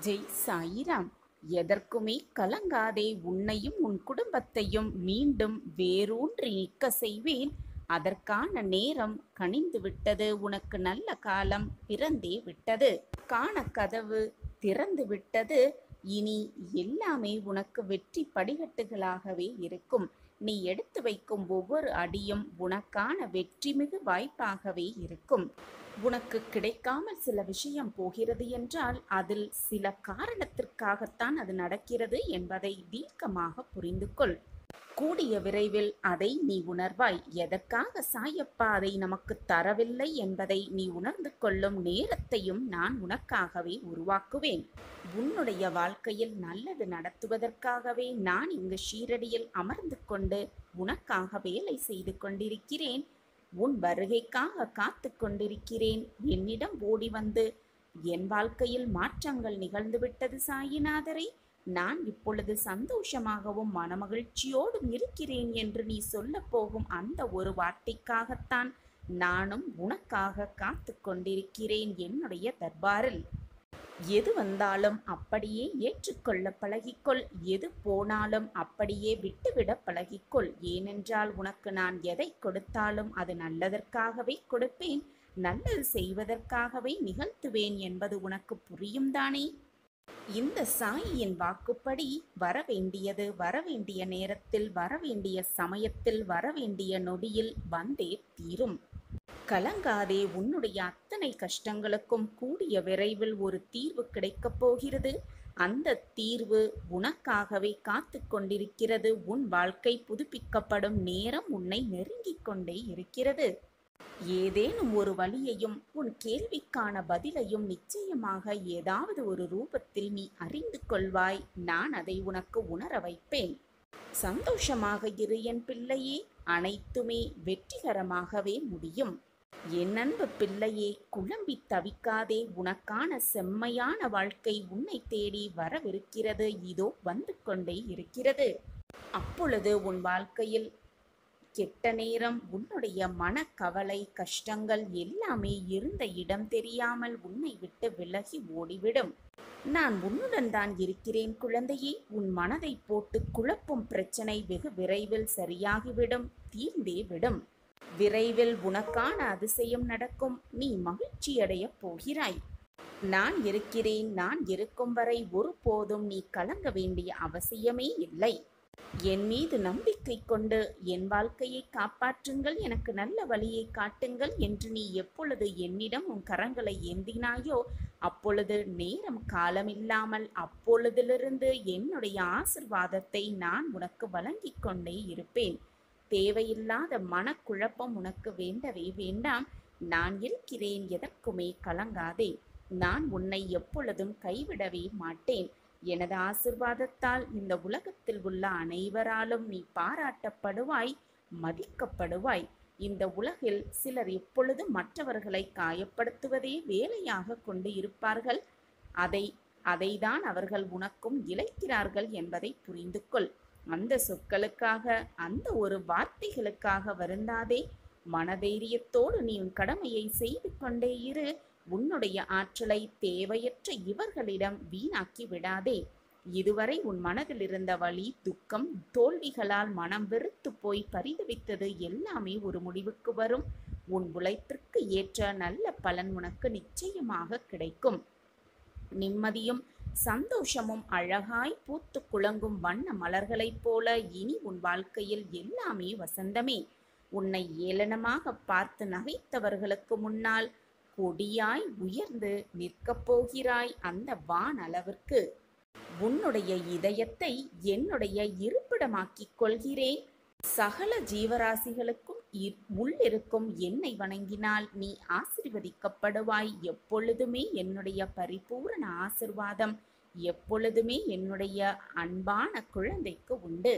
ஜெய் சாயிராம். எதற்குமே கலங்காதே, உன்னையும் உன் குடும்பத்தையும் மீண்டும் வேரூன்றி நிற்க செய்வேன். அதற்கான நேரம் கனிந்து விட்டது. உனக்கு நல்ல காலம் பிறந்தே விட்டது. காண கதவு திறந்து விட்டது. இனி எல்லாமே உனக்கு வெற்றி படிகட்டுகளாகவே இருக்கும். நீ எடுத்து வைக்கும் ஒவ்வொரு அடியும் உனக்கான வெற்றிமிகு வாய்ப்பாகவே இருக்கும். உனக்கு கிடைக்காமல் சில விஷயம் போகிறது என்றால் அதில் சில காரணத்திற்காகத்தான் அது நடக்கிறது என்பதை தீர்க்கமாக புரிந்து கொள். கூடிய விரைவில் அதை நீ உணர்வாய். எதற்காக சாயப்பா அதை நமக்கு தரவில்லை என்பதை நீ உணர்ந்து கொள்ளும் நேரத்தையும் நான் உனக்காகவே உருவாக்குவேன். உன்னுடைய வாழ்க்கையில் நல்லது நடத்துவதற்காகவே நான் இங்கு ஷீரடியில் அமர்ந்து கொண்டு உனக்காக வேலை செய்து கொண்டிருக்கிறேன். உன் வருகைக்காக காத்து கொண்டிருக்கிறேன். என்னிடம் ஓடி வந்து என் வாழ்க்கையில் மாற்றங்கள் நிகழ்ந்துவிட்டது சாயிநாதரே, நான் இப்பொழுது சந்தோஷமாகவும் மனமகிழ்ச்சியோடும் இருக்கிறேன் என்று நீ சொல்ல போகும் அந்த ஒரு வார்த்தைக்காகத்தான் நானும் உனக்காக காத்து கொண்டிருக்கிறேன் என்னுடைய தர்பாரில். எது வந்தாலும் அப்படியே ஏற்றுக்கொள்ள பழகிக்கொள். எது போனாலும் அப்படியே விட்டுவிட பழகிக்கொள். ஏனென்றால் உனக்கு நான் எதை கொடுத்தாலும் அது நல்லதற்காகவே கொடுப்பேன், நல்லது செய்வதற்காகவே நிகழ்த்துவேன் என்பது உனக்கு புரியும் தானே? இந்த சாயியின் வாக்குப்படி வரவேண்டியது வரவேண்டிய நேரத்தில், வரவேண்டிய சமயத்தில், வரவேண்டிய நொடியில் வந்தே தீரும். கலங்காதே. உன்னுடைய அத்தனை கஷ்டங்களுக்கும் கூடிய விரைவில் ஒரு தீர்வு கிடைக்கப் போகிறது. அந்த தீர்வு உனக்காகவே காத்து கொண்டிருக்கிறது. உன் வாழ்க்கை புதுப்பிக்கப்படும் நேரம் உன்னை நெருங்கிக் கொண்டே இருக்கிறது. ஏதேனும் ஒரு வழியையும் உன் கேள்விக்கான பதிலையும் நிச்சயமாக ஏதாவது ஒரு ரூபத்தில் நீ அறிந்து கொள்வாய். நான் அதை உனக்கு உணர வைப்பேன். சந்தோஷமாக இரு என் பிள்ளையே. அனைத்துமே வெற்றிகரமாகவே முடியும். என் அன்பு பிள்ளையே, குழம்பி தவிக்காதே. உனக்கான செம்மையான வாழ்க்கை உன்னை தேடி வரவிருக்கிறது. இதோ வந்து கொண்டே இருக்கிறது. அப்பொழுது உன் வாழ்க்கையில் கெட்ட நேரம், உன்னுடைய மனக்கவலை, கஷ்டங்கள் எல்லாமே இருந்த இடம் தெரியாமல் உன்னை விட்டு விலகி ஓடிவிடும். நான் உன்னுடன் தான் இருக்கிறேன் குழந்தையே. உன் மனதை போட்டு குழப்பும் பிரச்சனை வெகு விரைவில் சரியாகிவிடும், தீர்ந்தே விடும். விரைவில் உனக்கான அதிசயம் நடக்கும். நீ மகிழ்ச்சியடைய போகிறாய். நான் இருக்கிறேன். நான் இருக்கும் வரை ஒருபோதும் நீ கலங்க வேண்டிய அவசியமே இல்லை. என் மீது நம்பிக்கை கொண்டு என் வாழ்க்கையை காப்பாற்றுங்கள், எனக்கு நல்ல வழியை காட்டுங்கள் என்று நீ எப்பொழுது என்னிடம் உன் கரங்களை ஏந்தினாயோ அப்பொழுது நேரம் காலமில்லாமல் அப்பொழுதிலிருந்து என்னுடைய ஆசிர்வாதத்தை நான் உனக்கு வழங்கிக் கொண்டே இருப்பேன். தேவையில்லாத மனக்குழப்பம் உனக்கு வேண்டவே வேண்டாம். நான் இருக்கிறேன், எதற்குமே கலங்காதே. நான் உன்னை எப்பொழுதும் கைவிடவே மாட்டேன். எனது ஆசிர்வாதத்தால் இந்த உலகத்தில் உள்ள அனைவராலும் நீ பாராட்டப்படுவாய், மதிக்கப்படுவாய். இந்த உலகில் சிலர் எப்பொழுதும் மற்றவர்களை காயப்படுத்துவதே வேலையாக கொண்டு இருப்பார்கள். அதைதான் அவர்கள் உனக்கும் இழைக்கிறார்கள் என்பதை புரிந்து கொள். அந்த சொற்களுக்காக, அந்த ஒரு வார்த்தைகளுக்காக வருந்தாதே. மனதைரியத்தோடு நீ உன் கடமையை செய்து கொண்டே இரு. உன்னுடைய ஆற்றலை தேவையற்ற இவர்களிடம் வீணாக்கி விடாதே. இதுவரை உன் மனதில் இருந்த வலி, துக்கம், தோல்விகளால் மனம் வெறுத்து போய் பரிதவித்தது எல்லாமே ஒரு முடிவுக்கு வரும். உன் உழைப்பிற்கு ஏற்ற நல்ல பலன் உனக்கு நிச்சயமாக கிடைக்கும். நிம்மதியும் சந்தோஷமும் அழகாய் பூத்து குலங்கும் வண்ண மலர்களைப் போல இனி உன் வாழ்க்கையில் எல்லாமே வசந்தமே. உன்னை ஏளனமாக பார்த்து நகைத்தவர்களுக்கு முன்னால் கொடியாய் உயர்ந்து நிற்கப் போகிறாய் அந்த வானளவிற்கு. உன்னுடைய இதயத்தை என்னுடைய இருப்பிடமாக்கிக் கொள்கிறேன். சகல ஜீவராசிகளுக்கும் உள்ளிருக்கும் என்னை வணங்கினால் நீ ஆசீர்வதிக்கப்படுவாய். எப்பொழுதுமே என்னுடைய பரிபூரண ஆசிர்வாதம் எப்பொழுதுமே என்னுடைய அன்பான குழந்தைக்கு உண்டு.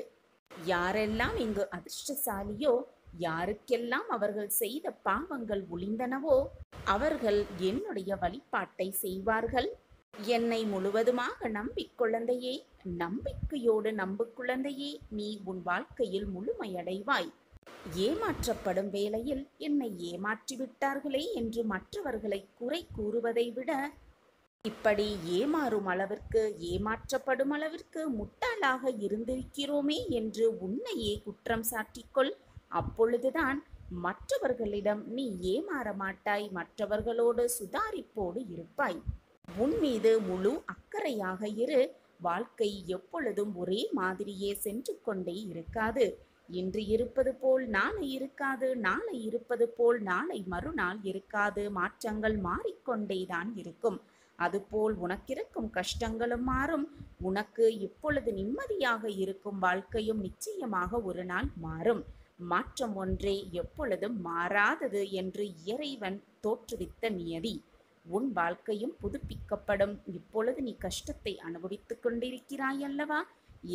யாரெல்லாம் இங்கு அதிர்ஷ்டசாலியோ, யாருக்கெல்லாம் அவர்கள் செய்த பாவங்கள் ஒளிந்தனவோ அவர்கள் என்னுடைய வழிபாட்டை செய்வார்கள். என்னை முழுவதுமாக நம்பிக் குழந்தையே, நம்பிக்கையோடு நம்பு குழந்தையே, நீ உன் வாழ்க்கையில் முழுமையடைவாய். ஏமாற்றப்படும் வேளையில் என்னை ஏமாற்றிவிட்டார்களே என்று மற்றவர்களை குறை கூறுவதை விட இப்படி ஏமாறும் அளவிற்கு, ஏமாற்றப்படும் அளவிற்கு முட்டாளாக இருந்திருக்கிறோமே என்று உன்னையே குற்றம் சாட்டிக்கொள். அப்பொழுதுதான் மற்றவர்களிடம் நீ ஏமாற மாட்டாய், மற்றவர்களோடு சுதாரிப்போடு இருப்பாய். உன் மீது முழு அக்கறையாக இரு. வாழ்க்கை எப்பொழுதும் ஒரே மாதிரியே சென்று கொண்டே இருக்காது. இன்று இருப்பது போல் நாளை இருக்காது, நாளை இருப்பது போல் நாளை மறுநாள் இருக்காது. மாற்றங்கள் மாறிக்கொண்டேதான் இருக்கும். அதுபோல் உனக்கிருக்கும் கஷ்டங்களும் மாறும். உனக்கு இப்பொழுது நிம்மதியாக இருக்கும் வாழ்க்கையும் நிச்சயமாக ஒரு நாள் மாறும். மாற்றம் ஒன்றே எப்பொழுதும் மாறாதது என்று இறைவன் தோற்றுவித்த நியதி. உன் வாழ்க்கையும் புதுப்பிக்கப்படும். இப்பொழுது நீ கஷ்டத்தை அனுபவித்துக் கொண்டிருக்கிறாய் அல்லவா?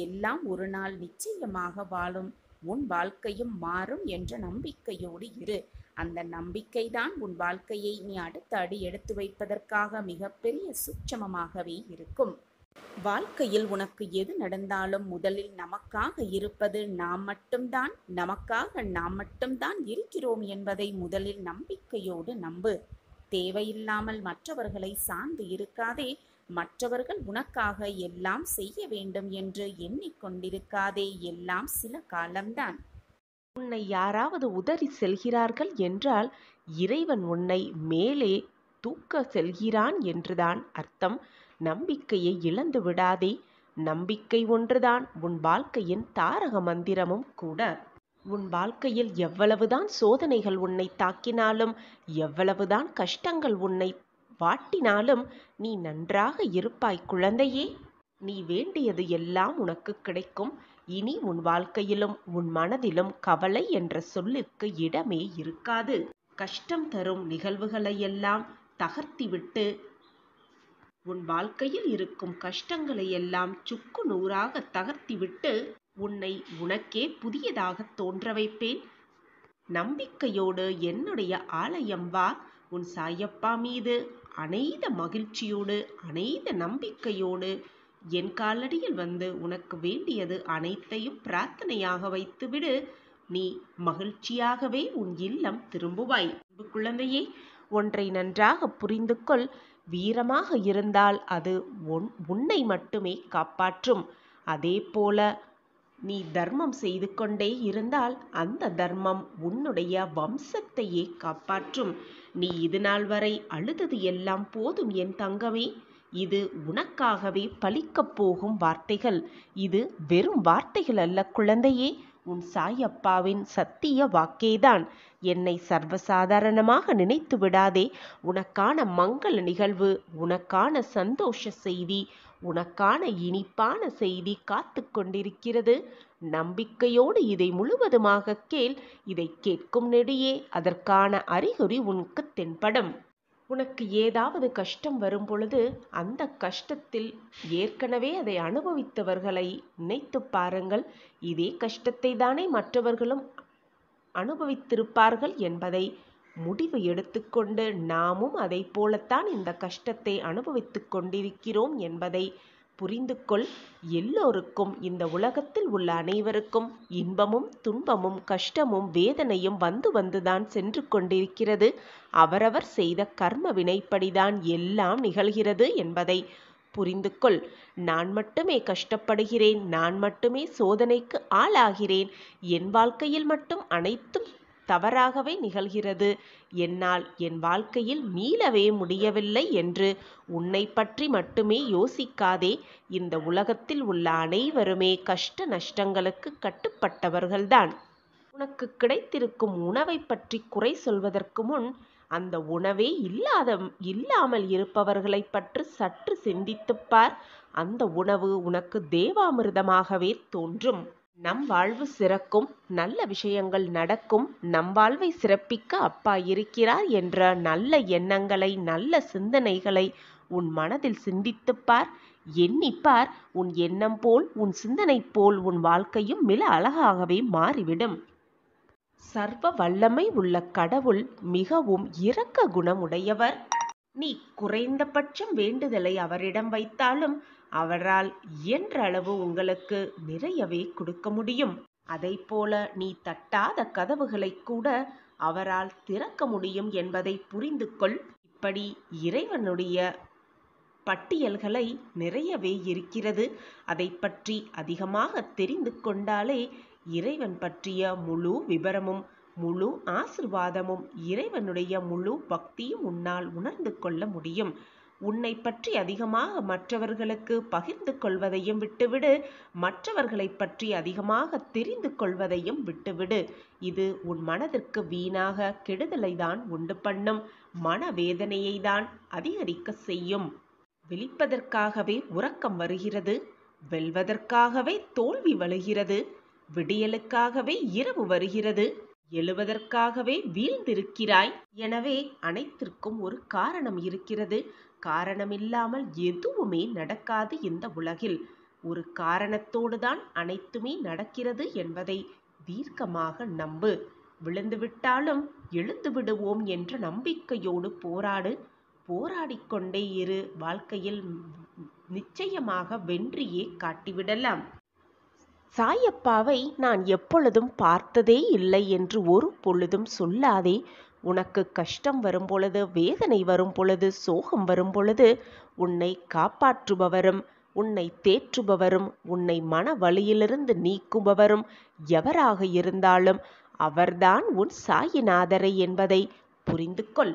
எல்லாம் ஒரு நாள் நிச்சயமாக வாழும். உன் வாழ்க்கையும் மாறும் என்ற நம்பிக்கையோடு இரு. அந்த நம்பிக்கைதான் உன் வாழ்க்கையை நீ அடுத்த அடி எடுத்து வைப்பதற்காக மிகப்பெரிய சூட்சமமாகவே இருக்கும். வாழ்க்கையில் உனக்கு எது நடந்தாலும் முதலில் நமக்காக இருப்பது நாம் மட்டும்தான். நமக்காக நாம் மட்டும்தான் இருக்கிறோம் என்பதை முதலில் நம்பிக்கையோடு நம்பு. தேவையில்லாமல் மற்றவர்களை சார்ந்து இருக்காதே. மற்றவர்கள் உனக்காக எல்லாம் செய்ய வேண்டும் என்று எண்ணிக்கொண்டிருக்காதே. எல்லாம் சில காலம்தான். உன்னை யாராவது உதறி செல்கிறார்கள் என்றால் இறைவன் உன்னை மேலே தூக்க செல்கிறான் என்றுதான் அர்த்தம். நம்பிக்கையை இழந்து விடாதே. நம்பிக்கை ஒன்றுதான் உன் வாழ்க்கையின் தாரக மந்திரமும் கூட. உன் வாழ்க்கையில் எவ்வளவுதான் சோதனைகள் உன்னை தாக்கினாலும், எவ்வளவுதான் கஷ்டங்கள் உன்னை வாட்டினாலும் நீ நன்றாக இருப்பாய் குழந்தையே. நீ வேண்டியது எல்லாம் உனக்கு கிடைக்கும். இனி உன் வாழ்க்கையிலும் உன் மனதிலும் கவலை என்ற சொல்லுக்கு இடமே இருக்காது. கஷ்டம் தரும் நிகழ்வுகளையெல்லாம் தகர்த்திவிட்டு உன் வாழ்க்கையில் இருக்கும் கஷ்டங்களை எல்லாம் சுக்கு நூறாக தகர்த்திவிட்டு உன்னை உனக்கே புதியதாக தோன்ற வைப்பேன். நம்பிக்கையோடு என்னுடைய ஆலயம் வா. உன் சாயப்பா மீது அனைத்த மகிழ்ச்சியோடு, அனைத்த நம்பிக்கையோடு என் காலடியில் வந்து உனக்கு வேண்டியது அனைத்தையும் பிரார்த்தனையாக வைத்துவிடு. நீ மகிழ்ச்சியாகவே உன் இல்லம் திரும்புவாய். குழந்தையே, ஒன்றை நன்றாக புரிந்து கொள். வீரமாக இருந்தால் அது உன்னை மட்டுமே காப்பாற்றும். அதே போல நீ தர்மம் செய்து கொண்டே இருந்தால் அந்த தர்மம் உன்னுடைய வம்சத்தையே காப்பாற்றும். நீ இது நாள் வரை அழுதது எல்லாம் போதும் என் தங்கமே. இது உனக்காகவே பலிக்கப் போகும் வார்த்தைகள். இது வெறும் வார்த்தைகள் அல்ல குழந்தையே, உன் சாயப்பாவின் சத்திய வாக்கேதான். என்னை சர்வசாதாரணமாக நினைத்து விடாதே. உனக்கான மங்கள நிகழ்வு, உனக்கான சந்தோஷ செய்தி, உனக்கான இனிப்பான செய்தி காத்து கொண்டிருக்கிறது. நம்பிக்கையோடு இதை முழுவதுமாக கேள். இதை கேட்கும் நெடியே அதற்கான அறிகுறி உனக்கு தென்படும். உனக்கு ஏதாவது கஷ்டம் வரும் பொழுது அந்த கஷ்டத்தில் ஏற்கனவே அதை அனுபவித்தவர்களை நினைத்து பாருங்கள். இதே கஷ்டத்தை தானே மற்றவர்களும் அனுபவித்திருப்பார்கள் என்பதை முடிவு எடுத்துக்கொண்டு நாமும் அதை போலத்தான் இந்த கஷ்டத்தை அனுபவித்து கொண்டிருக்கிறோம் என்பதை புரிந்து கொள். எல்லோருக்கும், இந்த உலகத்தில் உள்ள அனைவருக்கும் இன்பமும் துன்பமும் கஷ்டமும் வேதனையும் வந்து வந்துதான் சென்று கொண்டிருக்கிறது. அவரவர் செய்த கர்ம வினைப்படிதான் எல்லாம் நிகழ்கிறது என்பதை புரிந்து கொள். நான் மட்டுமே கஷ்டப்படுகிறேன், நான் மட்டுமே சோதனைக்கு ஆளாகிறேன், என் வாழ்க்கையில் மட்டும் அனைத்தும் தவறாகவே நிகழ்கிறது, என்னால் என் வாழ்க்கையில் மீளவே முடியவில்லை என்று உன்னை பற்றி மட்டுமே யோசிக்காதே. இந்த உலகத்தில் உள்ள அனைவருமே கஷ்ட நஷ்டங்களுக்கு கட்டுப்பட்டவர்கள்தான். உனக்கு கிடைத்திருக்கும் உணவை பற்றி குறை சொல்வதற்கு முன் அந்த உணவே இல்லாமல் இருப்பவர்களை பற்றி சற்று சிந்தித்துப்பார். அந்த உணவு உனக்கு தேவாமிர்தமாகவே தோன்றும். நம் வாழ்வு சிறக்கும், நல்ல விஷயங்கள் நடக்கும், நம் வாழ்வை சிறப்பிக்க அப்பா இருக்கிறார் என்ற நல்ல எண்ணங்களை, நல்ல சிந்தனைகளை உன் மனதில் சிந்தித்துப்பார். எண்ணிப்பார். உன் எண்ணம் போல், உன் சிந்தனை போல் உன் வாழ்க்கையும் மிக அழகாகவே மாறிவிடும். சர்வ வல்லமை உள்ள கடவுள் மிகவும் இரக்க குணமுடையவர். நீ குறைந்தபட்சம் வேண்டுதலை அவரிடம் வைத்தாலும் அவரால் இயன்ற அளவு உங்களுக்கு நிறையவே கொடுக்க முடியும். அதை போல நீ தட்டாத கதவுகளை கூட அவரால் திறக்க முடியும் என்பதை புரிந்து கொள். இப்படி இறைவனுடைய பட்டியல்களை நிறையவே இருக்கிறது. அதை பற்றி அதிகமாக தெரிந்து கொண்டாலே இறைவன் பற்றிய முழு விபரமும் முழு ஆசிர்வாதமும் இறைவனுடைய முழு பக்தியும் உன்னால் உணர்ந்து கொள்ள முடியும். உன்னை பற்றி அதிகமாக மற்றவர்களுக்கு பகிர்ந்து கொள்வதையும் விட்டுவிடு. மற்றவர்களை பற்றி அதிகமாக தெரிந்து கொள்வதையும் விட்டுவிடு. இது உன் மனதிற்கு வீணாக கெடுதலை தான் உண்டு பண்ணும். மனவேதனையை தான் அதிகரிக்க செய்யும். விழிப்பதற்காகவே உறக்கம் வருகிறது, வெல்வதற்காகவே தோல்வி வருகிறது, விடியலுக்காகவே இரவு வருகிறது, எழுவதற்காகவே வீழ்ந்திருக்கிறாய். எனவே அனைத்திற்கும் ஒரு காரணம் இருக்கிறது. காரணமில்லாமல் எதுவுமே நடக்காது இந்த உலகில். ஒரு காரணத்தோடு தான் அனைத்துமே நடக்கிறது என்பதை தீர்க்கமாக நம்பு. விழுந்துவிட்டாலும் எழுந்து விடுவோம் என்ற நம்பிக்கையோடு போராடு. போராடிக்கொண்டே இரு. வாழ்க்கையில் நிச்சயமாக வென்றியே காட்டிவிடலாம். சாயப்பாவை நான் எப்பொழுதும் பார்த்ததே இல்லை என்று ஒரு பொழுதும் சொல்லாதே. உனக்கு கஷ்டம் வரும் பொழுது, வேதனை வரும் பொழுது, சோகம் வரும் பொழுது உன்னை காப்பாற்றுபவரும் உன்னை தேற்றுபவரும் உன்னை மன வலியிலிருந்து நீக்குபவரும் எவராக இருந்தாலும் அவர்தான் உன் சாயிநாதரை என்பதை புரிந்து கொள்.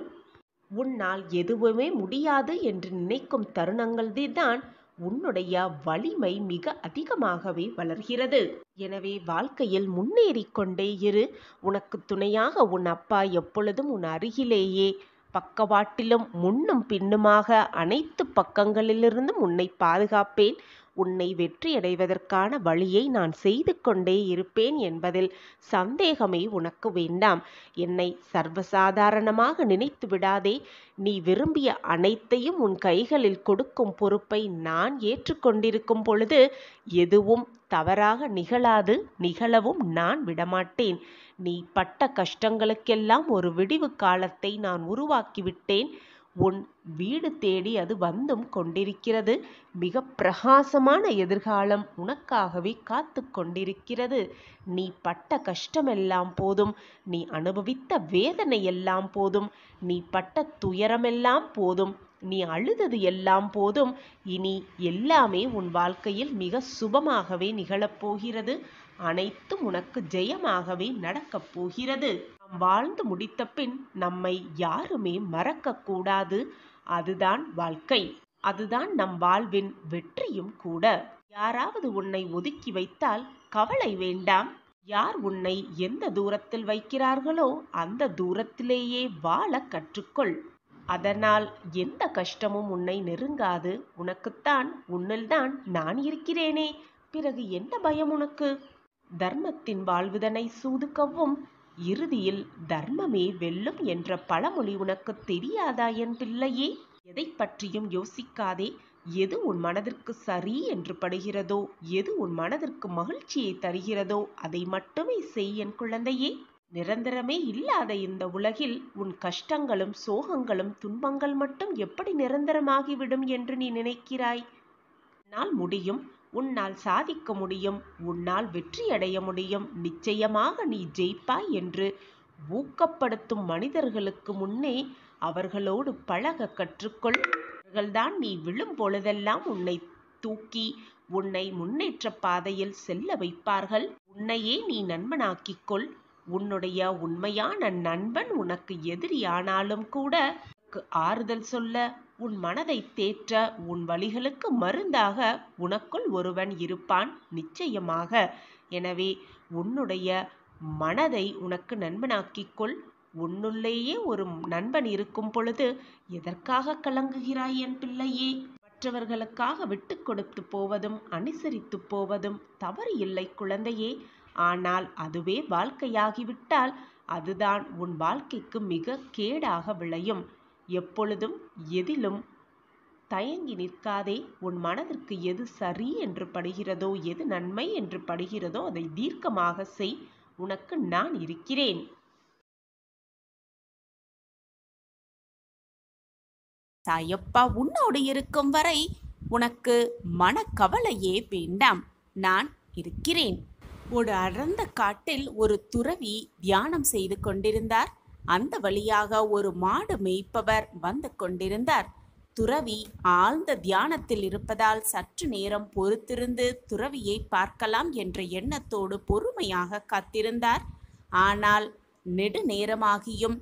உன்னால் எதுவுமே முடியாது என்று நினைக்கும் தருணங்கள்தான் உன்னுடைய வலிமை மிக அதிகமாகவே வளர்கிறது. எனவே வாழ்க்கையில் முன்னேறி கொண்டே இரு. உனக்கு துணையாக உன் அப்பா எப்பொழுதும் உன் அருகிலேயே பக்கவாட்டிலும் முன்னும் பின்னுமாக அனைத்து பக்கங்களிலிருந்தும் உன்னை பாதுகாப்பேன். உன்னை வெற்றியடைவதற்கான வழியை நான் செய்து கொண்டே இருப்பேன் என்பதில் சந்தேகமே உனக்கு வேண்டாம். என்னை சர்வசாதாரணமாக நினைத்து விடாதே. நீ விரும்பிய அனைத்தையும் உன் கைகளில் கொடுக்கும் பொறுப்பை நான் ஏற்றுக்கொண்டிருக்கும் பொழுது எதுவும் தவறாக நிகழாது, நிகழவும் நான் விடமாட்டேன். நீ பட்ட கஷ்டங்களுக்கெல்லாம் ஒரு விடிவு காலத்தை நான் உருவாக்கிவிட்டேன். உன் வீடு தேடி அது வந்தும் கொண்டிருக்கிறது. மிக பிரகாசமான எதிர்காலம் உனக்காகவே காத்து கொண்டிருக்கிறது. நீ பட்ட கஷ்டமெல்லாம் போதும். நீ அனுபவித்த வேதனை எல்லாம் போதும். நீ பட்ட துயரமெல்லாம் போதும். நீ அழுதது எல்லாம் போதும். இனி எல்லாமே உன் வாழ்க்கையில் மிக சுபமாகவே நிகழப்போகிறது. அனைத்தும் உனக்கு ஜெயமாகவே நடக்கப் போகிறது. நாம் வாழ்ந்து முடித்த பின் நம்மை யாருமே மறக்கக்கூடாது. அதுதான் வாழ்க்கை. அதுதான் நம் வாழ்வின் வெற்றியும் கூட. யாராவது உன்னை ஒதுக்கி வைத்தால் கவலை வேண்டாம். யார் உன்னை எந்த தூரத்தில் வைக்கிறார்களோ அந்த தூரத்திலேயே வாழ கற்றுக்கொள். அதனால் எந்த கஷ்டமும் உன்னை நெருங்காது. உனக்குத்தான் உன்னில்தான் நான் இருக்கிறேனே, பிறகு என்ன பயம் உனக்கு? தர்மத்தின் வாழ்வுதனை சூதுக்கவும் இறுதியில் தர்மமே வெல்லும் என்ற பழமொழி உனக்கு தெரியாதா என் பிள்ளையே? எதை பற்றியும் யோசிக்காதே. எது உன் மனதிற்கு சரி என்று படுகிறதோ, எது உன் மனதிற்கு மகிழ்ச்சியை தருகிறதோ அதை மட்டுமே செய் என் குழந்தையே. நிரந்தரமே இல்லாத இந்த உலகில் உன் கஷ்டங்களும் சோகங்களும் துன்பங்கள் மட்டும் எப்படி நிரந்தரமாகிவிடும் என்று நீ நினைக்கிறாய்? உன்னால் முடியும். உன்னால் சாதிக்க முடியும். உன்னால் வெற்றியடைய முடியும். நிச்சயமாக நீ ஜெயிப்பாய் என்று ஊக்கப்படுத்தும் மனிதர்களுக்கு முன்னே அவர்களோடு பழக கற்றுக்கொள். அவர்கள்தான் நீ விழும் பொழுதெல்லாம் உன்னை தூக்கி உன்னை முன்னேற்ற பாதையில் செல்ல வைப்பார்கள். உன்னையே நீ நண்பனாக்கிக்கொள். உன்னுடைய உண்மையான நண்பன் உனக்கு எதிரியானாலும் கூட உனக்கு ஆறுதல் சொல்ல, உன் மனதை தேற்ற, உன் வலிகளுக்கு மருந்தாக உனக்குள் ஒருவன் இருப்பான் நிச்சயமாக. எனவே உன்னுடைய மனதை உனக்கு நண்பனாக்கிக்கொள். உன்னுள்ளேயே ஒரு நண்பன் இருக்கும் பொழுது எதற்காக கலங்குகிறாய் என் பிள்ளையே? மற்றவர்களுக்காக விட்டு கொடுத்து போவதும் அனுசரித்து போவதும் தவறு இல்லை குழந்தையே. ஆனால் அதுவே வாழ்க்கையாகிவிட்டால் அதுதான் உன் வாழ்க்கைக்கு மிக கேடாக விளையும். எப்பொழுதும் எதிலும் தயங்கி நிற்காதே. உன் மனதிற்கு எது சரி என்று படுகிறதோ, எது நன்மை என்று படுகிறதோ அதை தீர்க்கமாக செய். உனக்கு நான் இருக்கிறேன். சாயப்பா உன்னோடு இருக்கும் வரை உனக்கு மனக்கவலையே வேண்டாம். நான் இருக்கிறேன். ஒரு அடர்ந்த காட்டில் ஒரு துறவி தியானம் செய்து கொண்டிருந்தார். அந்த வழியாக ஒரு மாடு மேய்ப்பவர் வந்து கொண்டிருந்தார். துறவி ஆழ்ந்த தியானத்தில் இருப்பதால் சற்று நேரம் பொறுத்திருந்து துறவியை பார்க்கலாம் என்ற எண்ணத்தோடு பொறுமையாக காத்திருந்தார். ஆனால் நெடுநேரமாகியும்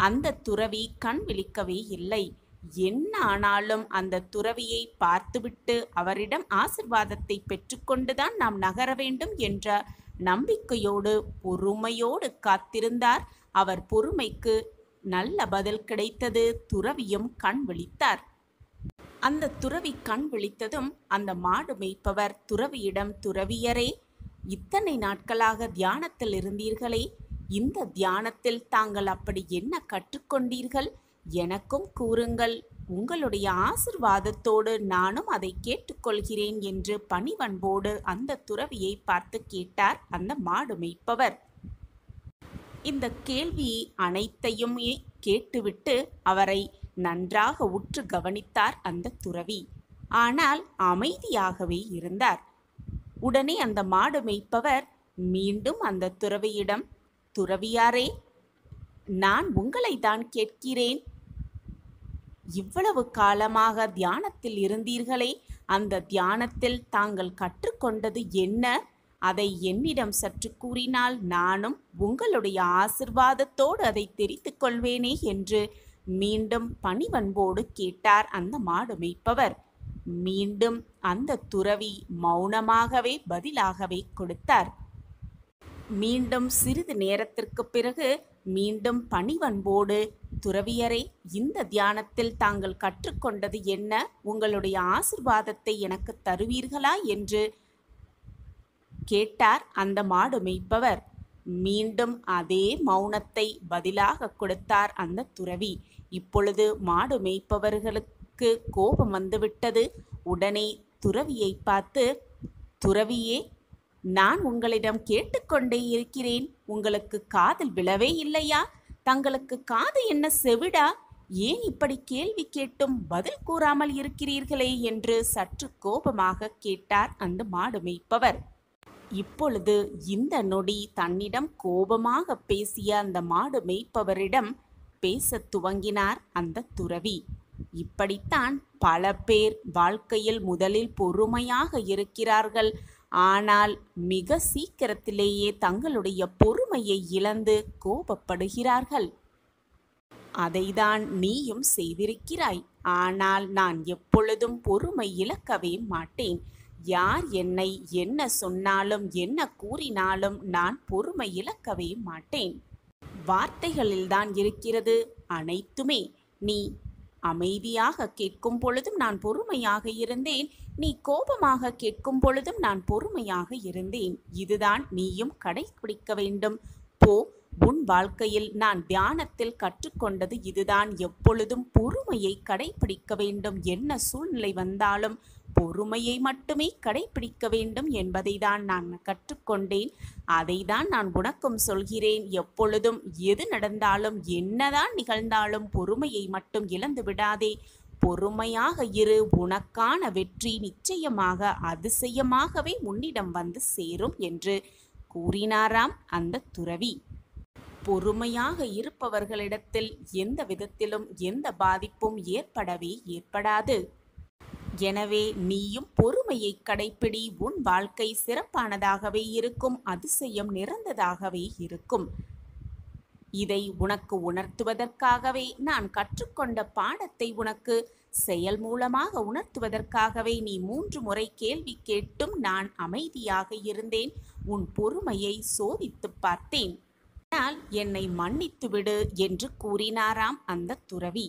அந்த துறவி கண் விழிக்கவே இல்லை. என்ன ஆனாலும் அந்த துறவியை பார்த்துவிட்டு அவரிடம் ஆசிர்வாதத்தை பெற்றுக்கொண்டுதான் நாம் நகர வேண்டும் என்ற நம்பிக்கையோடு பொறுமையோடு காத்திருந்தார். அவர் பொறுமைக்கு நல்ல பதில் கிடைத்தது. துறவியும் கண் விழித்தார். அந்த துறவி கண் விழித்ததும் அந்த மாடு மேய்ப்பவர் துறவியிடம், துறவியரே, இத்தனை நாட்களாக தியானத்தில் இருந்தீர்களே, இந்த தியானத்தில் தாங்கள் அப்படி என்ன கற்றுக்கொண்டீர்கள்? எனக்கும் கூறுங்கள். உங்களுடைய ஆசிர்வாதத்தோடு நானும் அதை கேட்டுக்கொள்கிறேன் என்று பணிவன்போடு அந்த துறவியை பார்த்து கேட்டார் அந்த மாடு மேய்ப்பவர். இந்த கேள்வி அனைத்தையுமே கேட்டுவிட்டு அவரை நன்றாக உற்று கவனித்தார் அந்த துறவி. ஆனால் அமைதியாகவே இருந்தார். உடனே அந்த மாடு மேய்ப்பவர் மீண்டும் அந்த துறவியிடம், துறவியாரே, நான் உங்களை தான் கேட்கிறேன். இவ்வளவு காலமாக தியானத்தில் இருந்தீர்களே, அந்த தியானத்தில் தாங்கள் கற்றுக்கொண்டது என்ன? அதை என்னிடம் சற்று கூறினால் நானும் உங்களுடைய ஆசிர்வாதத்தோடு அதை தெரிந்து கொள்வேனே என்று மீண்டும் பணிவன்போடு கேட்டார் அந்த மாடு மேய்ப்பவர். மீண்டும் அந்த துறவி மௌனமாகவே பதிலாகவே கொடுத்தார். மீண்டும் சிறிது நேரத்திற்கு பிறகு மீண்டும் பணிவன்போடு, துறவியரே, இந்த தியானத்தில் தாங்கள் கற்றுக்கொண்டது என்ன? உங்களுடைய ஆசிர்வாதத்தை எனக்கு தருவீர்களா என்று கேட்டார் அந்த மாடு மேய்ப்பவர். மீண்டும் அதே மௌனத்தை பதிலாக கொடுத்தார் அந்த துறவி. இப்பொழுது மாடு மேய்ப்பவர்களுக்கு கோபம் வந்துவிட்டது. உடனே துறவியை பார்த்து, துறவியே, நான் உங்களிடம் கேட்டுக்கொண்டே இருக்கிறேன். உங்களுக்கு காதில் விழவே இல்லையா? தங்களுக்கு காது என்ன செவிடா? ஏன் இப்படி கேள்வி கேட்டும் பதில் கூறாமல் இருக்கிறீர்களே என்று சற்று கோபமாக கேட்டார் அந்த மாடு மேய்ப்பவர். இப்பொழுது இந்த நொடி தன்னிடம் கோபமாக பேசிய அந்த மாடு மேய்ப்பவரிடம் பேசத் துவங்கினார் அந்த துறவி. இப்படித்தான் பல பேர் வாழ்க்கையில் முதலில் பொறுமையாக இருக்கிறார்கள். ஆனால் மிக சீக்கிரத்திலேயே தங்களுடைய பொறுமையை இழந்து கோபப்படுகிறார்கள். அதைதான் நீயும் செய்திருக்கிறாய். ஆனால் நான் எப்பொழுதும் பொறுமை இழக்கவே மாட்டேன். யார் என்னை என்ன சொன்னாலும் என்ன கூறினாலும் நான் பொறுமை இழக்கவே மாட்டேன். வார்த்தைகளில்தான் இருக்கிறது அனைத்துமே. நீ அமைதியாக கேட்கும் பொழுதும் நான் பொறுமையாக இருந்தேன். நீ கோபமாக கேட்கும் பொழுதும் நான் பொறுமையாக இருந்தேன். இதுதான் நீயும் கடைபிடிக்க வேண்டும். போ, உன் வாழ்க்கையில் நான் தியானத்தில் கற்றுக்கொண்டது இதுதான். எப்பொழுதும் பொறுமையை கடைபிடிக்க வேண்டும். என்ன சூழ்நிலை வந்தாலும் பொறுமையை மட்டுமே கடைபிடிக்க வேண்டும் என்பதை தான் நான் கற்றுக்கொண்டேன். அதை தான் நான் உனக்கும் சொல்கிறேன். எப்பொழுதும் எது நடந்தாலும் என்னதான் நிகழ்ந்தாலும் பொறுமையை மட்டும் இழந்து விடாதே. பொறுமையாக இரு. உனக்கான வெற்றி நிச்சயமாக அதிசயமாகவே உன்னிடம் வந்து சேரும் என்று கூறினாராம் அந்த துறவி. பொறுமையாக இருப்பவர்களிடத்தில் எந்த விதத்திலும் எந்த பாதிப்பும் ஏற்படவே ஏற்படாது. எனவே நீயும் பொறுமையை கடைப்பிடி. உன் வாழ்க்கை சிறப்பானதாகவே இருக்கும். அதிசயம் நிறைந்ததாகவே இருக்கும். இதை உனக்கு உணர்த்துவதற்காகவே, நான் கற்றுக்கொண்ட பாடத்தை உனக்கு செயல் மூலமாக உணர்த்துவதற்காகவே நீ 3 முறை கேள்வி கேட்டும் நான் அமைதியாக இருந்தேன். உன் பொறுமையை சோதித்து பார்த்தேன். ஆனால் என்னை மன்னித்து விடு என்று கூறினாராம் அந்த துறவி.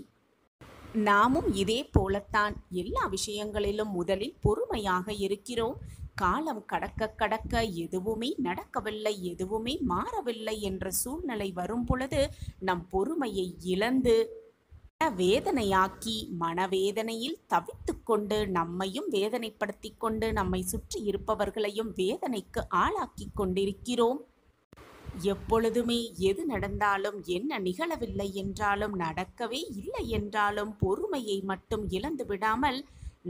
நாமும் இதே போலத்தான் எல்லா விஷயங்களிலும் முதலில் பொறுமையாக இருக்கிறோம். காலம் கடக்க கடக்க எதுவுமே நடக்கவில்லை, எதுவுமே மாறவில்லை என்ற சூழ்நிலை வரும் பொழுது நம் பொறுமையை இழந்து வேதனையாக்கி மனவேதனையில் தவித்து கொண்டு நம்மையும் வேதனைப்படுத்தி கொண்டு நம்மை சுற்றி இருப்பவர்களையும் வேதனைக்கு ஆளாக்கி கொண்டிருக்கிறோம். எப்பொழுதுமே எது நடந்தாலும், என்ன நிகழவில்லை என்றாலும், நடக்கவே இல்லை என்றாலும் பொறுமையை மட்டும் இழந்து விடாமல்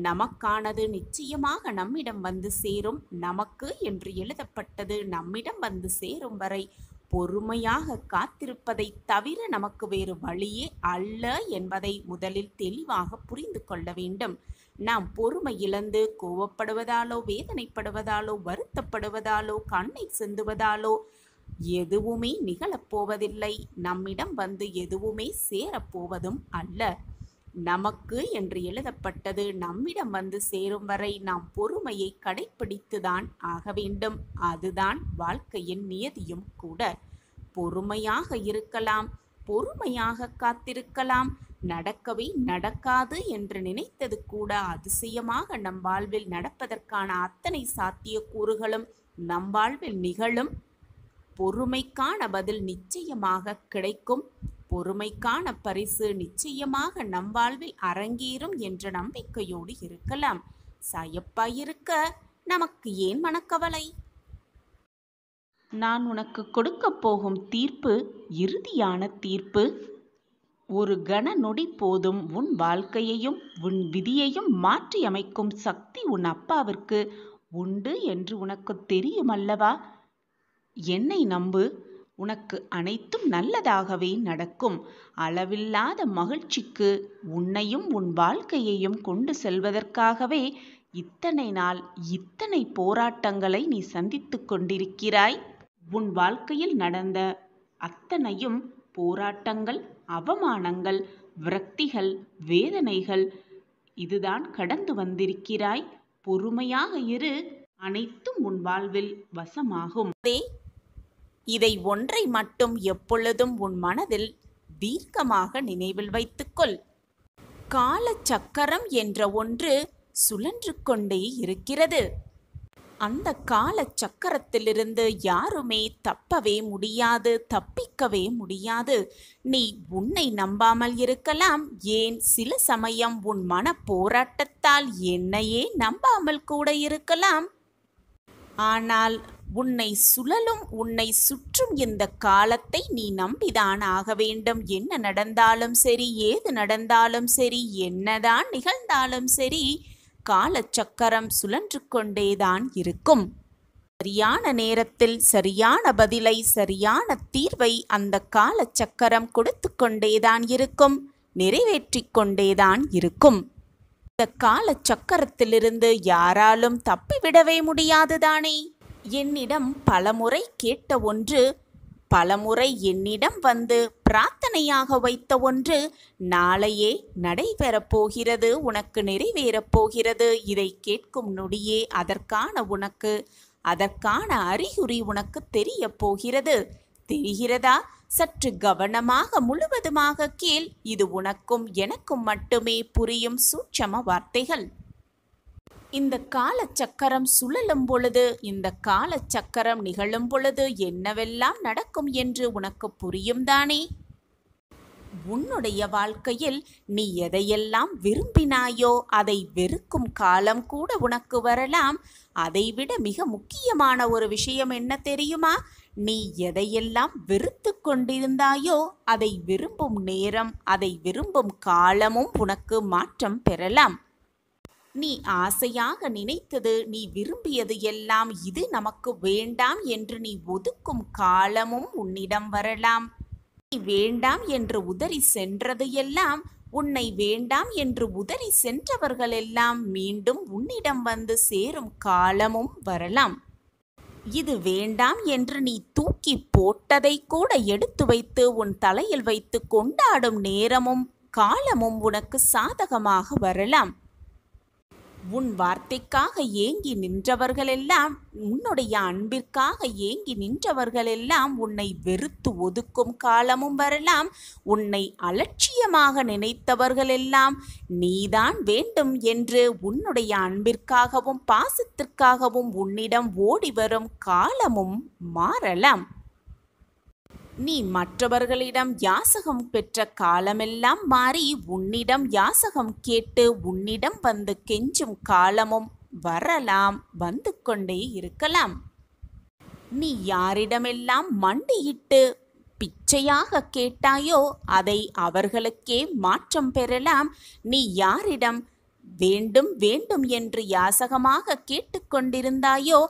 நமக்கானது நிச்சயமாக நம்மிடம் வந்து சேரும். நமக்கு என்று எழுதப்பட்டது நம்மிடம் வந்து சேரும் வரை பொறுமையாக காத்திருப்பதைத் தவிர நமக்கு வேறு வழியே அல்ல என்பதை முதலில் தெளிவாக புரிந்து கொள்ள வேண்டும். நாம் பொறுமை இழந்து கோவப்படுவதாலோ, வேதனைப்படுவதாலோ, வருத்தப்படுவதாலோ, கண்ணீர் சிந்துவதாலோ எதுவுமே நிகழப்போவதில்லை. நம்மிடம் வந்து எதுவுமே சேரப்போவதும் அல்ல. நமக்கு என்று எழுதப்பட்டது நம்மிடம் வந்து சேரும் வரை நாம் பொறுமையை கடைப்பிடித்துதான் ஆக வேண்டும். அதுதான் வாழ்க்கையின் நியதியும் கூட. பொறுமையாக இருக்கலாம், பொறுமையாக காத்திருக்கலாம். நடக்கவே நடக்காது என்று நினைத்தது கூட அதிசயமாக நம் வாழ்வில் நடப்பதற்கான அத்தனை சாத்தியக்கூறுகளும் நம் வாழ்வில் நிகழும். பொறுமைக்கான பதில் நிச்சயமாக கிடைக்கும். பொறுமைக்கான பரிசு நிச்சயமாக நம் வாழ்வில் அரங்கேறும் என்ற நம்பிக்கையோடு இருக்கலாம். சாயப்பாயிருக்க நமக்கு ஏன் மனக்கவலை? நான் உனக்கு கொடுக்கப் போகும் தீர்ப்பு இறுதியான தீர்ப்பு. ஒரு கண நொடி போதும் உன் வாழ்க்கையையும் உன் விதியையும் மாற்றி அமைக்கும் சக்தி உன் அப்பாவிற்கு உண்டு என்று உனக்கு தெரியும் அல்லவா? என்னை நம்பு, உனக்கு அனைத்தும் நல்லதாகவே நடக்கும். அளவில்லாத மகிழ்ச்சிக்கு உன்னையும் உன் வாழ்க்கையையும் கொண்டு செல்வதற்காகவே இத்தனை நாள் இத்தனை போராட்டங்களை நீ சந்தித்து கொண்டிருக்கிறாய். உன் வாழ்க்கையில் நடந்த அத்தனையும் போராட்டங்கள், அவமானங்கள், விரக்திகள், வேதனைகள், இதுதான் கடந்து வந்திருக்கிறாய். பொறுமையாக இரு, அனைத்தும் உன் வாழ்வில் வசமாகும். இதை ஒன்றை மட்டும் எப்பொழுதும் உன் மனதில் தீர்க்கமாக நினைவில் வைத்துக்கொள். காலச்சக்கரம் என்ற ஒன்று சுழன்று கொண்டே இருக்கிறது. அந்த காலச்சக்கரத்திலிருந்து யாருமே தப்பவே முடியாது, தப்பிக்கவே முடியாது. நீ உன்னை நம்பாமல் இருக்கலாம். ஏன் சில சமயம் உன் மன போராட்டத்தால் என்னையே நம்பாமல் கூட இருக்கலாம். ஆனால் உன்னை சுழலும், உன்னை சுற்றும் இந்த காலத்தை நீ நம்பிதான் ஆக வேண்டும். என்ன நடந்தாலும் சரி, ஏது நடந்தாலும் சரி, என்னதான் நிகழ்ந்தாலும் சரி, காலச்சக்கரம் சுழன்று கொண்டேதான் இருக்கும். சரியான நேரத்தில் சரியான பதிலை, சரியான தீர்வை அந்த காலச்சக்கரம் கொடுத்து கொண்டேதான் இருக்கும், நிறைவேற்றி கொண்டேதான் இருக்கும். இந்த காலச்சக்கரத்திலிருந்து யாராலும் தப்பிவிடவே முடியாதுதானே? என்னிடம் பலமுறை கேட்ட ஒன்று, பலமுறை என்னிடம் வந்து பிரார்த்தனையாக வைத்த ஒன்று நாளையே நடைபெறப் போகிறது, உனக்கு நிறைவேறப் போகிறது. இதை கேட்கும் நொடியே அதற்கான அறிகுறி உனக்கு தெரிய போகிறது. தெரிகிறதா? சற்று கவனமாக முழுவதுமாக கேள். இது உனக்கும் எனக்கும் மட்டுமே புரியும் சூட்சம வார்த்தைகள். இந்த காலச்சக்கரம் சுழலும் பொழுது, இந்த காலச்சக்கரம் நிகழும் பொழுது என்னவெல்லாம் நடக்கும் என்று உனக்கு புரியும் தானே? உன்னுடைய வாழ்க்கையில் நீ எதையெல்லாம் விரும்பினாயோ அதை வெறுக்கும் காலம் கூட உனக்கு வரலாம். அதைவிட மிக முக்கியமான ஒரு விஷயம் என்ன தெரியுமா? நீ எதையெல்லாம் வெறுத்து கொண்டிருந்தாயோ அதை விரும்பும் நேரம், அதை விரும்பும் காலமும் உனக்கு மாற்றம் பெறலாம். நீ ஆசையாக நினைத்தது, நீ விரும்பியது எல்லாம் இது நமக்கு வேண்டாம் என்று நீ ஒதுக்கும் காலமும் உன்னிடம் வரலாம். நீ வேண்டாம் என்று உதறி சென்றது எல்லாம், உன்னை வேண்டாம் என்று உதறி சென்றவர்களெல்லாம் மீண்டும் உன்னிடம் வந்து சேரும் காலமும் வரலாம். இது வேண்டாம் என்று நீ தூக்கி போட்டதை கூட எடுத்து வைத்து உன் தலையில் வைத்து கொண்டாடும் நேரமும் காலமும் உனக்கு சாதகமாக வரலாம். உன் வார்த்தைக்காக ஏங்கி நின்றவர்களெல்லாம், உன்னுடைய அன்பிற்காக ஏங்கி நின்றவர்களெல்லாம் உன்னை வெறுத்து ஒதுக்கும் காலமும் வரலாம். உன்னை அலட்சியமாக நினைத்தவர்களெல்லாம் நீதான் வேண்டும் என்று உன்னுடைய அன்பிற்காகவும் பாசத்திற்காகவும் உன்னிடம் ஓடி வரும் காலமும் மாறலாம். நீ மற்றவர்களிடம் யாசகம் பெற்ற காலமெல்லாம் மாறி உன்னிடம் யாசகம் கேட்டு உன்னிடம் வந்து கெஞ்சும் காலமும் வரலாம், வந்து கொண்டே இருக்கலாம். நீ யாரிடமெல்லாம் மண்டியிட்டு பிச்சையாக கேட்டாயோ அதை அவர்களுக்கே மாற்றம் பெறலாம். நீ யாரிடம் வேண்டும் வேண்டும் என்று யாசகமாக கேட்டுக்கொண்டிருந்தாயோ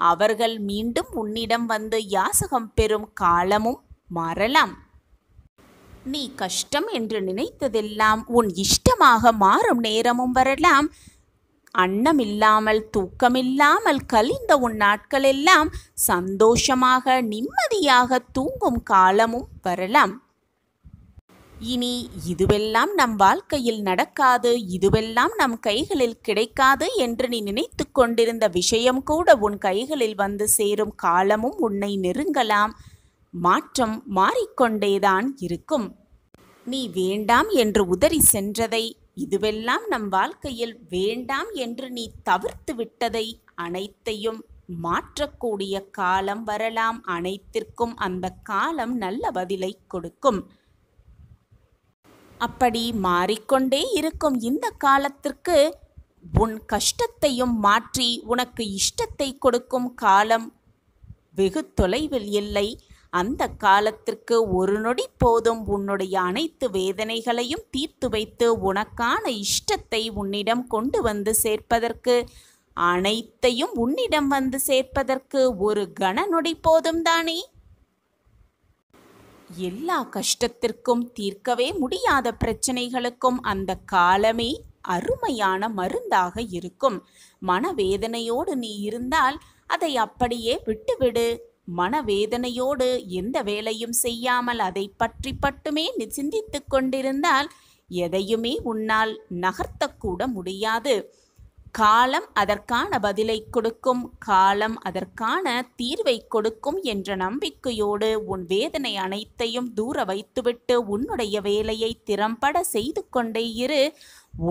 அவர்கள் மீண்டும் உன்னிடம் வந்து யாசகம் பெறும் காலமும் மாறலாம். நீ கஷ்டம் என்று நினைத்ததெல்லாம் உன் இஷ்டமாக மாறும் நேரமும் வரலாம். அன்னமில்லாமல் தூக்கமில்லாமல் கழிந்த உன் நாட்களெல்லாம் சந்தோஷமாக நிம்மதியாக தூங்கும் காலமும் வரலாம். இனி இதுவெல்லாம் நம் வாழ்க்கையில் நடக்காது, இதுவெல்லாம் நம் கைகளில் கிடைக்காது என்று நீ நினைத்து கொண்டிருந்த விஷயம் கூட உன் கைகளில் வந்து சேரும் காலமும் உன்னை நெருங்கலாம். மாற்றம் மாறிக்கொண்டேதான் இருக்கும். நீ வேண்டாம் என்று உதறி சென்றதை, இதுவெல்லாம் நம் வாழ்க்கையில் வேண்டாம் என்று நீ தவிர்த்து விட்டதை அனைத்தையும் மாற்றக்கூடிய காலம் வரலாம். அனைத்திற்கும் அந்த காலம் நல்ல பதிலை கொடுக்கும். அப்படி மாறிக்கொண்டே இருக்கும் இந்த காலத்திற்கு உன் கஷ்டத்தையும் மாற்றி உனக்கு இஷ்டத்தை கொடுக்கும் காலம் வெகு தொலைவில் இல்லை. அந்த காலத்திற்கு ஒரு நொடி போதும் உன்னுடைய அனைத்து வேதனைகளையும் தீர்த்து வைத்து உனக்கான இஷ்டத்தை உன்னிடம் கொண்டு வந்து சேர்ப்பதற்கு, அனைத்தையும் உன்னிடம் வந்து சேர்ப்பதற்கு ஒரு கணநொடி போதும் தானே. எல்லா கஷ்டத்திற்கும், தீர்க்கவே முடியாத பிரச்சனைகளுக்கும் அந்த காலமே அருமையான மருந்தாக இருக்கும். மனவேதனையோடு நீ இருந்தால் அதை அப்படியே விட்டுவிடு. மனவேதனையோடு எந்த வேலையும் செய்யாமல் அதை பற்றி மட்டுமே நீ சிந்தித்து கொண்டிருந்தால் எதையுமே உன்னால் நகர்த்தக்கூட முடியாது. காலம் அதற்கான பதிலை கொடுக்கும், காலம் அதற்கான தீர்வை கொடுக்கும் என்ற நம்பிக்கையோடு உன் வேதனை அனைத்தையும் தூர வைத்துவிட்டு உன்னுடைய வேலையை திறம்பட செய்து கொண்டே இரு.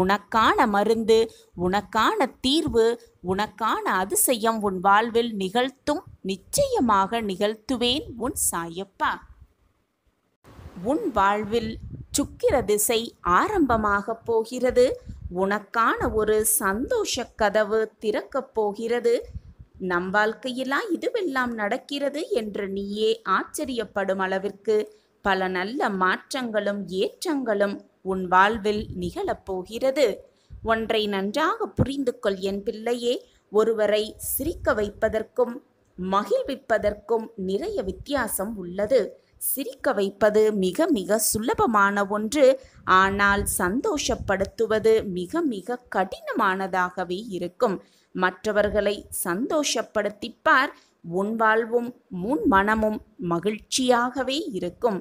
உனக்கான மருந்து, உனக்கான தீர்வு, உனக்கான அதிசயம் உன் வாழ்வில் நிகழ்த்தும். நிச்சயமாக நிகழ்த்துவேன் உன் சாயப்பா. உன் வாழ்வில் சுக்கிர திசை ஆரம்பமாக போகிறது. உனக்கான ஒரு சந்தோஷ கதவு திறக்கப் போகிறது. நம் வாழ்க்கையிலா இதுவெல்லாம் நடக்கிறது என்று நீயே ஆச்சரியப்படும் அளவிற்கு பல நல்ல மாற்றங்களும் ஏற்றங்களும் உன் வாழ்வில் நிகழப்போகிறது. ஒன்றை நன்றாக புரிந்து கொள் என் பிள்ளையே. ஒருவரை சிரிக்க வைப்பதற்கும் மகிழ்விப்பதற்கும் நிறைய வித்தியாசம் உள்ளது. சிரிக்க வைப்பது மிக மிக சுலபமான ஒன்று. ஆனால் சந்தோஷப்படுத்துவது மிக மிக கடினமானதாகவே இருக்கும். மற்றவர்களை சந்தோஷப்படுத்திப்பார். உன் வாழ்வும் உன் மனமும் மகிழ்ச்சியாகவே இருக்கும்.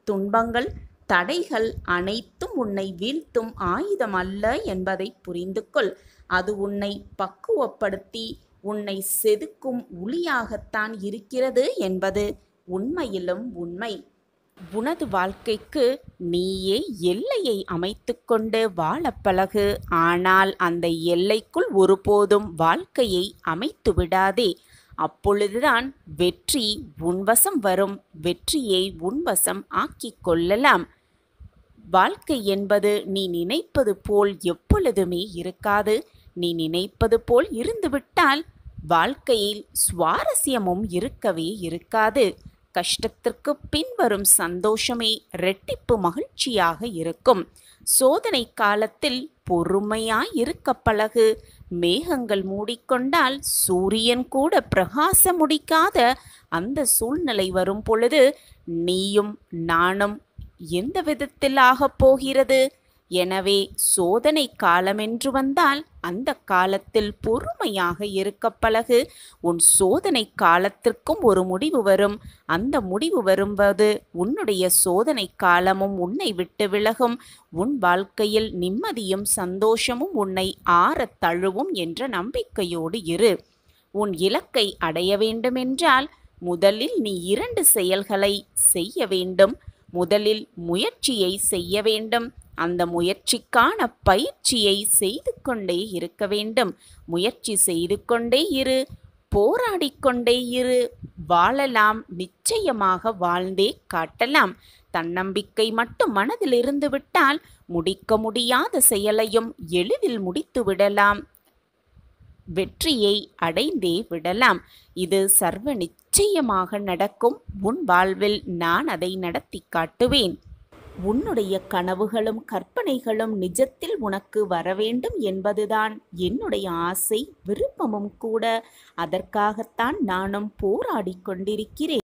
துன்பங்கள், தடைகள் அனைத்தும் உன்னை வீழ்த்தும் ஆயுதம் அல்ல என்பதை புரிந்து கொள். அது உன்னை பக்குவப்படுத்தி உன்னை செதுக்கும் உளியாகத்தான் இருக்கிறது என்பது உண்மையிலும் உண்மை. உனது வாழ்க்கைக்கு நீயே எல்லையை அமைத்து கொண்டு வாழ பழகு. ஆனால் அந்த எல்லைக்குள் ஒருபோதும் வாழ்க்கையை அமைத்து விடாதே. அப்பொழுதுதான் வெற்றி உன்வசம் வரும். வெற்றியை உன்வசம் ஆக்கிக் கொள்ளலாம். வாழ்க்கை என்பது நீ நினைப்பது போல் எப்பொழுதுமே இருக்காது. நீ நினைப்பது போல் இருந்துவிட்டால் வாழ்க்கையில் சுவாரஸ்யமும் இருக்கவே இருக்காது. கஷ்டத்திற்கு பின்வரும் சந்தோஷமே இரட்டிப்பு மகிழ்ச்சியாக இருக்கும். சோதனை காலத்தில் பொறுமையாய் இருக்க பழகு. மேகங்கள் மூடிக்கொண்டால் சூரியன் கூட பிரகாச முடிக்காத அந்த சூழ்நிலை வரும் பொழுது நீயும் நானும் எந்த விதத்தில் ஆகப் போகிறது? எனவே சோதனை காலமென்று வந்தால் அந்த காலத்தில் பொறுமையாக இருக்க பழகு. உன் சோதனை காலத்திற்கும் ஒரு முடிவு வரும். அந்த முடிவு வரும்போது உன்னுடைய சோதனை காலமும் உன்னை விட்டு விலகும். உன் வாழ்க்கையில் நிம்மதியும் சந்தோஷமும் உன்னை ஆறத் தழுவும் என்ற நம்பிக்கையோடு இரு. உன் இலக்கை அடைய வேண்டுமென்றால் முதலில் நீ 2 செயல்களை செய்ய வேண்டும். முதலில் முயற்சியை செய்ய வேண்டும். அந்த முயற்சிக்கான பயிற்சியை செய்து கொண்டே இருக்க வேண்டும். முயற்சி செய்து கொண்டே இரு. போராடிக்கொண்டே இரு. வாழலாம். நிச்சயமாக வாழ்ந்தே காட்டலாம். தன்னம்பிக்கை மட்டும் மனதில் இருந்து விட்டால் முடிக்க முடியாத செயலையும் எளிதில் முடித்து விடலாம். வெற்றியை அடைந்தே விடலாம். இது சர்வ நிச்சயமாக நடக்கும். உன் வாழ்வில் நான் அதை நடத்தி காட்டுவேன். உன்னுடைய கனவுகளும் கற்பனைகளும் நிஜத்தில் உனக்கு வரவேண்டும் என்பதுதான் என்னுடைய ஆசை, விருப்பமும் கூட. அதற்காகத்தான் நானும் போராடிக் கொண்டிருக்கிறேன்.